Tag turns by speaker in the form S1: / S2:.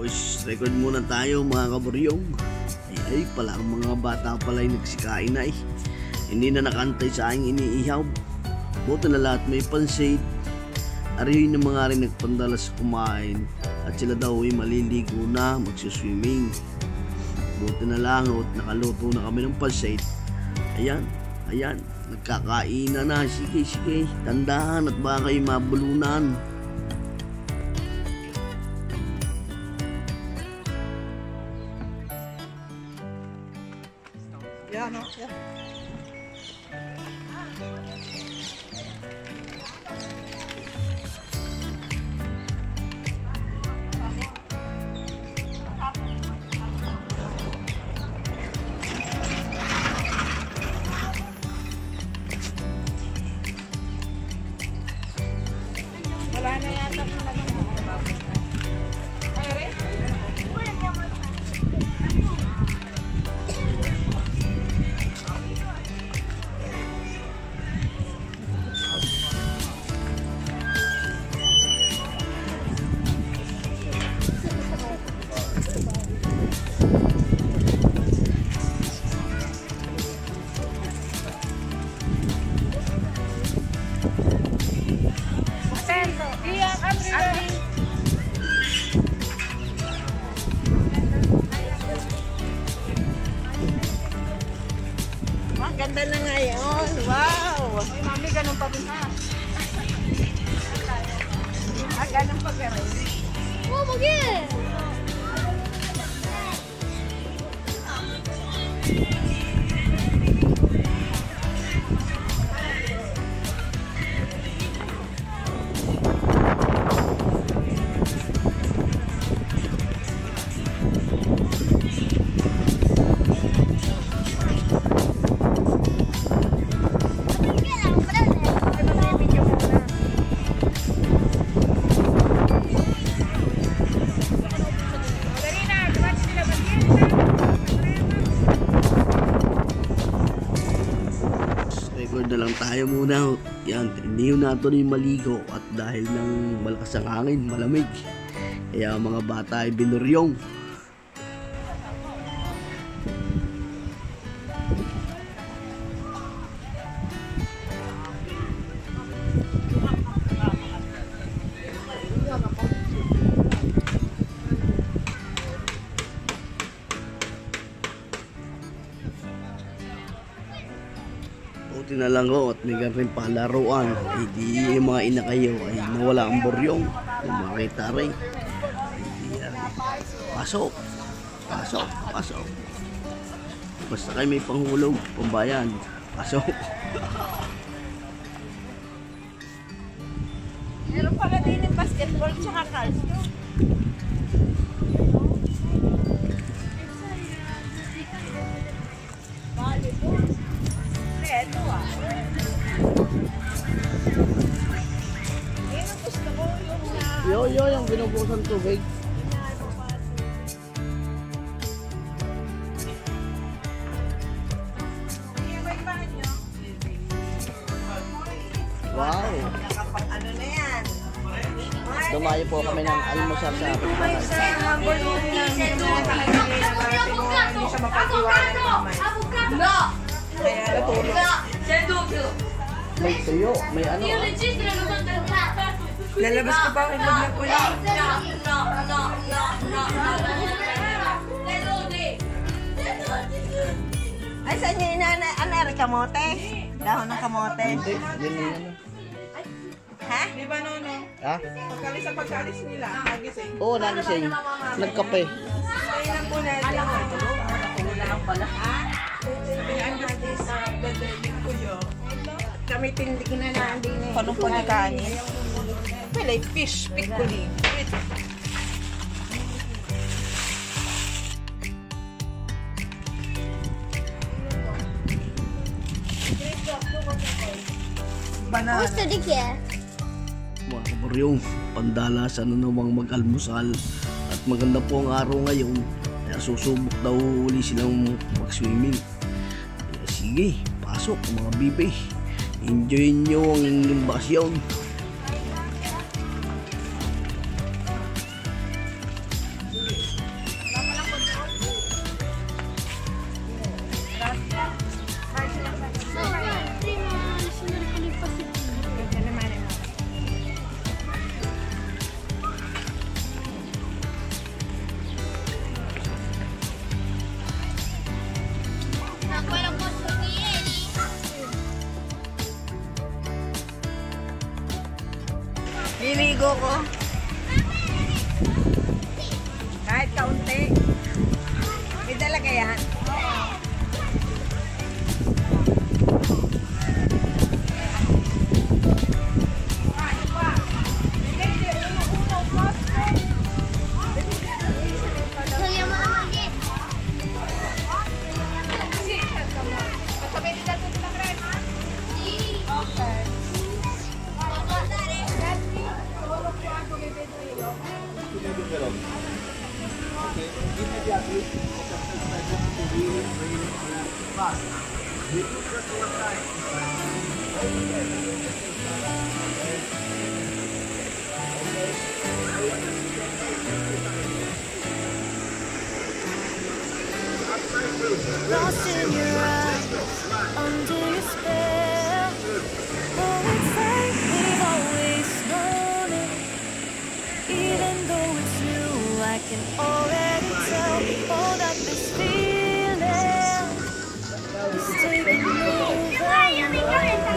S1: Tapos record muna tayo mga kaburyong. Ay pala ang mga bata pala ay nagsikain na eh. Hindi na nakantay sa aking iniihaw. Buti na lahat may pansit. Arihin na mga rin nagpandalas kumain. At sila daw ay maliligo na, magsuswimming. Buti na lang at nakaluto na kami ng pansit. Ayan, nagkakain na. Sige, tandaan at baka kayo mabulunan.
S2: Yeah, no? Yeah. Wala na yata kung ganda na ngayon. Wow! Ay, mami, ganun pa rin ha. Ganun pa rin.
S3: Oh, mag-in!
S1: Record na lang tayo muna. Yan, hindi na ito rin maligo at dahil ng malakas ang hangin, malamig. Kaya mga bata ay binuryong. Buti na lang ko at may rin palaruan. Hindi yung mga ina kayo ay nawala ang buryong. Kung makita rin. Pasok. Basta kayo may panghulog, pambayan. Pasok.
S2: Meron pala din yung basketball tsaka cardio. Ito Ayan ang gusto ko yung
S1: Yung binubusan tubig. Wow!
S2: ano na yan?
S1: Dumayo po kami ng almusal sa kapitbahay.
S2: Kaya natulog.
S1: May tuyo, may ano.
S2: Lalabas ko pa ang itlog na pula. Ay, saan niyo inanay? Ano, kamote? Dahon ng kamote.
S1: Hindi, yun yun.
S2: Ha?
S4: Di ba, Nono?
S1: Ha?
S4: Pagkalis nila, nagising.
S1: Oo, nagising. Nagkape.
S4: Kaya lang po natin. Sabihan natin sa dadalhin ko yun.
S2: Kami tindig na naandin eh.
S4: Paano po ni kanin? Pwede, fish, pickling.
S2: Banana.
S3: Gusto di kaya?
S1: Mga kaburyong, pandalasan na namang mag-almusal. At maganda po ang araw ngayon. Kaya susubok daw uli silang mag-swimming. Kaya sige, pasok mga bibi. Enjoy nyo ang inyong bakasyon.
S2: ko. Kahit kaunti. May dalaga yan.
S5: Lost in your eyes, under your spell. Oh, it's like we've always known it. Even though it's new, I can already tell. Oh, that this feeling is taking over.